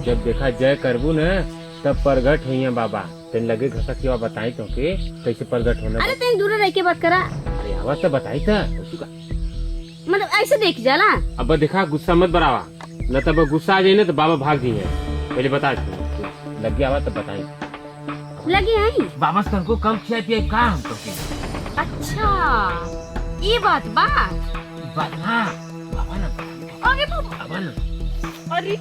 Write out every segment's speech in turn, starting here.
जब देखा जय करबू न तब प्रगट हुई बाबा। तेन लगे घसा की बताई तो के कैसे प्रगट होना। अरे तेन दूर रह के बात करा। अरे आवाज तो बताई था मतलब ऐसे देख जाला। अब देखा गुस्सा मत बरावा, न तब गुस्सा आ जाए ना तो बाबा भाग जी है। पहले बता लग गया आवाज तब बताई। लगे आई बाबा से को कम खिया पिया का हम तो के। अच्छा ये बात बाबा बाबा ना आगे बाबा ना। अरे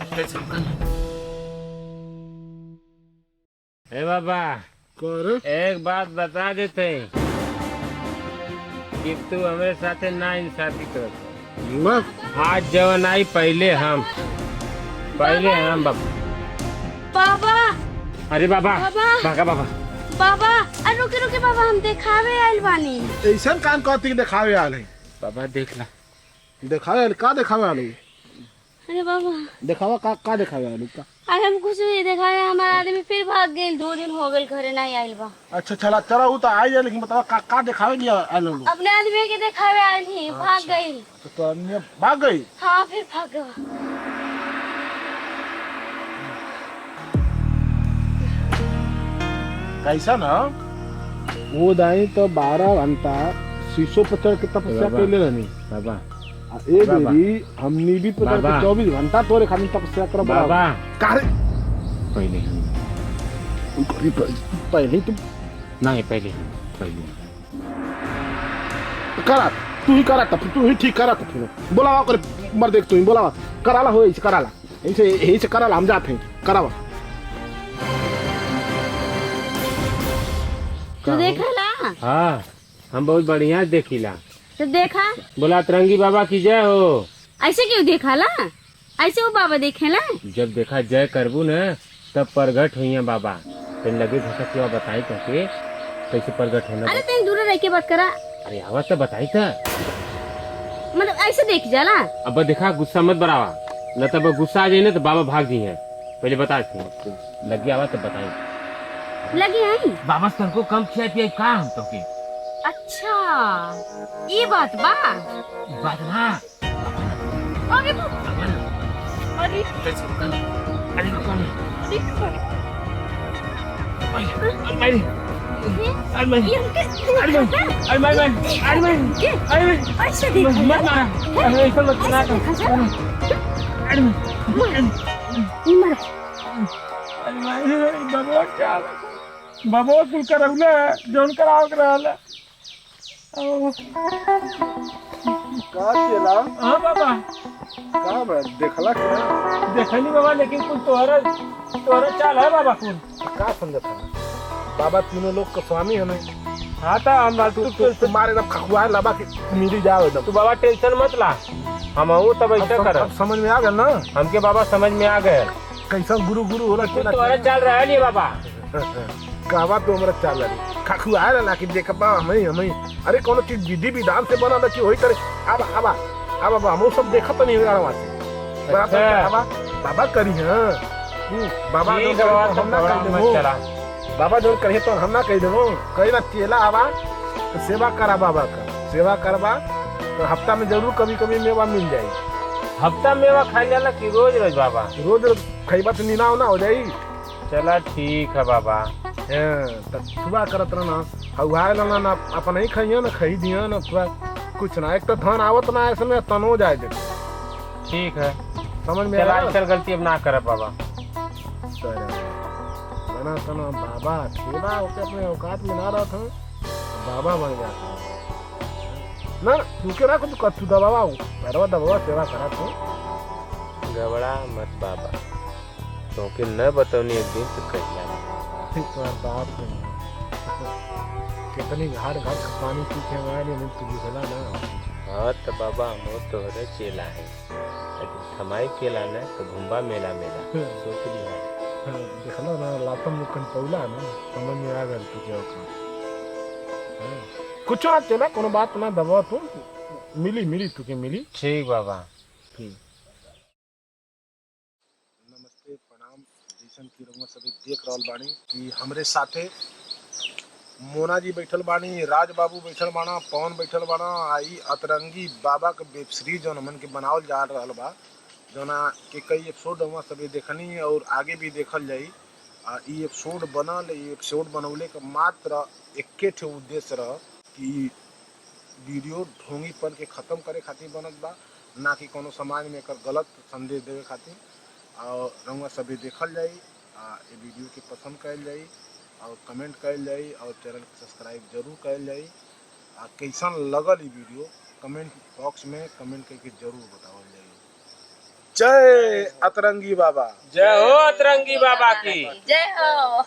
ए बाबा कर एक बात बता देते कि तू हमारे साथे ना इंसाफी कर। आज जवन आई पहले हम बाबा। बाबा अरे बाबा बाबा। भागा बाबा। बाबा अरे रुके रुके बाबा हम देखावे आइल बानी। ऐसा काम कहती कि दिखावे आल है। बाबा देख ला दिखावे आल का दिखावे आल अरे बाबा दिखावा का दिखावे आल का। अरे हम कुछ नहीं देखावे, हमारा आदमी फिर भाग गए। 2 दिन हो गए घरे नहीं आइल बा। अच्छा चला चला वो तो आई है, लेकिन बतावा का दिखावे लिया आल लोग। अपने आदमी के देखावे आइल ही भाग गई। तो अन्य भाग गई। हाँ फिर भाग गया। कैसा ना वो दाई तो 12 घंटा शीशो पर चढ़ के तपस्या कर ले रहनी बाबा। एक बेरी हमनी भी तो 24 घंटा तोरे खाली तपस्या कर बाबा कारे पहले हम पहले तुम नहीं पहले करा तू ही करा तू ही ठीक करा फिर बोलावा कर मर देख तू ही बोलावा कराला हो ऐसे कराला ऐसे कराला हम जाते हैं करावा। तू देखा ला? हाँ हम बहुत बढ़िया देखिला। तो देखा बोला तरंगी बाबा की जय हो। ऐसे क्यों देखा ला? ऐसे वो बाबा देखे ला? जब देखा जय करबू न तब प्रगट हुई बाबा। तेन लगे घसा की बताई तो के कैसे प्रगट होना। अरे तेन दूर रह के बात करा। अरे आवाज तो बताई था मतलब ऐसे देख जाला। अब देखा गुस्सा मत बरावा, न तब गुस्सा आ जाए ना तो बाबा भाग जी है। पहले बता लग गया आवाज तो बताई। लगे आई बाबा से को कम खिया पिया का हम तो के। अच्छा ये बात बात ना आगे अरे ऐसे बाबा कुल करौले जोन कराव करल का केला। हाँ बाबा का बा देखला के देखनी बाबा, लेकिन कुछ तोहरा चाल है बाबा। कुल का समझत है बाबा तीनों लोग का स्वामी है। हाँ तो हम तू मारे एकदम खखुआ लबा के मिली जाओ एकदम। तू बाबा टेंशन मत ला, हम तब ऐसा कर समझ में आ गया ना हमके बाबा समझ में आ गए कैसा गुरु होला केला तोहरा चाल रहा है नहीं बाबा। कहवा तो हमरा चाल रही खखुआ ला कि देखबा हमें अरे कोनो चीज विधि विधान से बना कि वही करे। अब हम सब देखत नहीं रहा से बाबा करी है बाबा बाबा जो करिए तो हम ना कह देबो कही ना चेला आवा तो सेवा करा बाबा का सेवा करवा तो हफ्ता में जरूर कभी कभी मेवा मिल जाएगी। हफ्ता मेवा खाई जाला कि रोज रोज बाबा? रोज खैबा तो नीना होना हो जाई। चला ठीक है बाबा। सुबह करत रहना हवाए लाना ना अपन ही खाइए ना खाई दिया ना थोड़ा कुछ ना एक तो धन आवत ना ऐसे में तनो जाए दे। ठीक है समझ में चला चल गलती अब ना कर बाबा। बना तना बाबा सेवा होके अपने औकात में ना रहा था बाबा बन गया ना तू के ना कुछ कछु दबावा परवा दबावा सेवा करा तो घबरा मत बाबा, क्योंकि न बतौनी एक दिन तो कहिया बाप कितनी घाट घाट का पानी पीके वाले ने तू बुझला ना। हाँ तो बाबा हम तोहरे चेला है थमाई केला ना तो घुम्बा मेला सोच लिया देखला ना लातम मुकन पौला ना समझ में आ गया तू क्या कुछ ना चला कोनो बात ना दबा तू मिली तू के मिली। ठीक बाबा ठीक। नमस्ते प्रणाम जैसन की रउआ सभी देख रहल बानी कि हमरे साथे मोना जी बैठल बानी, राज बाबू बैठल बाना, पवन बैठल बाना। आई अतरंगी बाबा के वेब सीरीज जौन हमन के बनावल जा रहल बा जना के कई एपिसोड हम सभी देखनी है और आगे भी देखल जाई। ई एपिसोड बनल, ई एपिसोड बनौले का मात्र एके ठे उद्देश्य रह कि वीडियो ढोंगीपन के खत्म करे खातिर बनत बा, ना कि कोनो समाज में एकर गलत संदेश देवे खातिर। और रउआ सभी देखल जाई, ये वीडियो के पसंद कइल जाई और कमेंट कइल जाई और चैनल के सब्सक्राइब जरूर कइल जाई। कैसन लगल ई वीडियो कमेंट बॉक्स में कमेंट करके जरूर बतावल जाई। जय अतरंगी बाबा। जय हो अतरंगी बाबा की। जय हो।